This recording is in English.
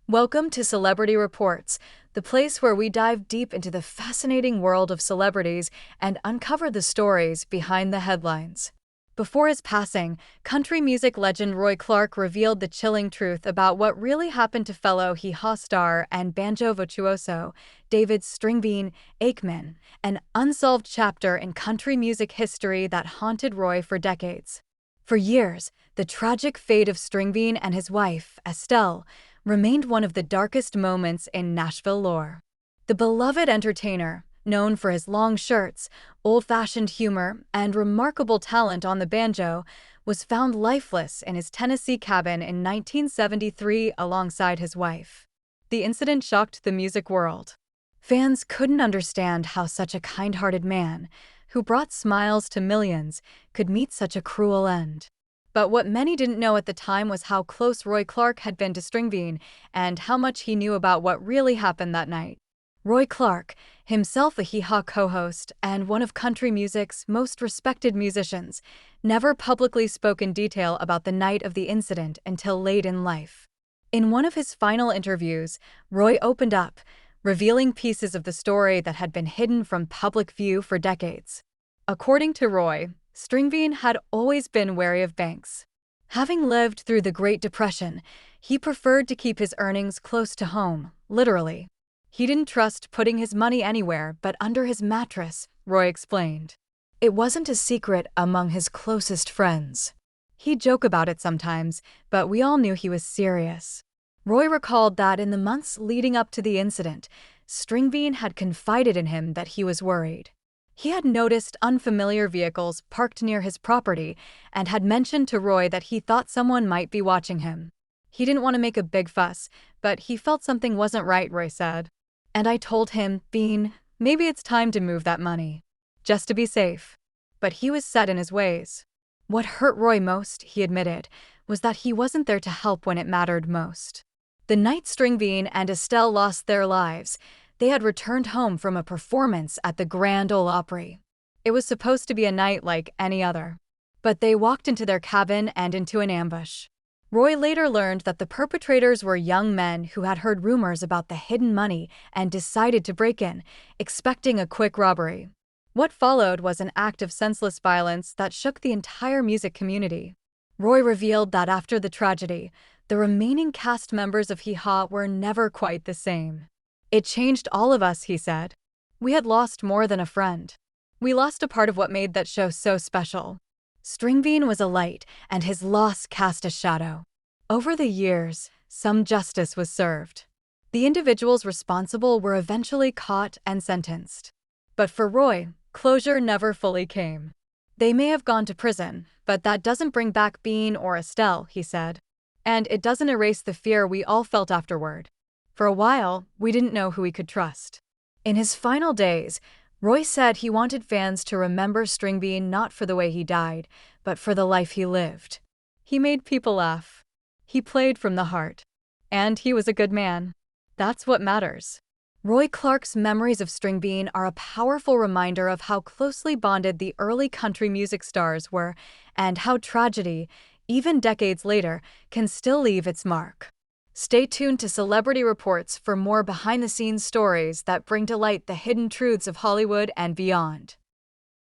Welcome to Celebrity Reports, the place where we dive deep into the fascinating world of celebrities and uncover the stories behind the headlines. Before his passing, country music legend Roy Clark revealed the chilling truth about what really happened to fellow Hee Haw star and banjo virtuoso David Stringbean Akeman, an unsolved chapter in country music history that haunted Roy for decades. For years, the tragic fate of Stringbean and his wife, Estelle, remained one of the darkest moments in Nashville lore. The beloved entertainer, known for his long shirts, old-fashioned humor, and remarkable talent on the banjo, was found lifeless in his Tennessee cabin in 1973 alongside his wife. The incident shocked the music world. Fans couldn't understand how such a kind-hearted man, who brought smiles to millions, could meet such a cruel end. But what many didn't know at the time was how close Roy Clark had been to Stringbean and how much he knew about what really happened that night. Roy Clark, himself a Hee Haw co-host and one of country music's most respected musicians, never publicly spoke in detail about the night of the incident until late in life. In one of his final interviews, Roy opened up, revealing pieces of the story that had been hidden from public view for decades. According to Roy, Stringbean had always been wary of banks. Having lived through the Great Depression, he preferred to keep his earnings close to home, literally. He didn't trust putting his money anywhere but under his mattress, Roy explained. It wasn't a secret among his closest friends. He'd joke about it sometimes, but we all knew he was serious. Roy recalled that in the months leading up to the incident, Stringbean had confided in him that he was worried. He had noticed unfamiliar vehicles parked near his property and had mentioned to Roy that he thought someone might be watching him. He didn't want to make a big fuss, but he felt something wasn't right, Roy said. And I told him, Bean, maybe it's time to move that money, just to be safe. But he was set in his ways. What hurt Roy most, he admitted, was that he wasn't there to help when it mattered most. The night Stringbean and Estelle lost their lives, they had returned home from a performance at the Grand Ole Opry. It was supposed to be a night like any other. But they walked into their cabin and into an ambush. Roy later learned that the perpetrators were young men who had heard rumors about the hidden money and decided to break in, expecting a quick robbery. What followed was an act of senseless violence that shook the entire music community. Roy revealed that after the tragedy, the remaining cast members of Hee Haw were never quite the same. It changed all of us, he said. We had lost more than a friend. We lost a part of what made that show so special. Stringbean was a light, and his loss cast a shadow. Over the years, some justice was served. The individuals responsible were eventually caught and sentenced. But for Roy, closure never fully came. They may have gone to prison, but that doesn't bring back Bean or Estelle, he said. And it doesn't erase the fear we all felt afterward. For a while, we didn't know who we could trust. In his final days, Roy said he wanted fans to remember Stringbean not for the way he died, but for the life he lived. He made people laugh. He played from the heart. And he was a good man. That's what matters. Roy Clark's memories of Stringbean are a powerful reminder of how closely bonded the early country music stars were and how tragedy, even decades later, can still leave its mark. Stay tuned to Celebrity Reports for more behind-the-scenes stories that bring to light the hidden truths of Hollywood and beyond.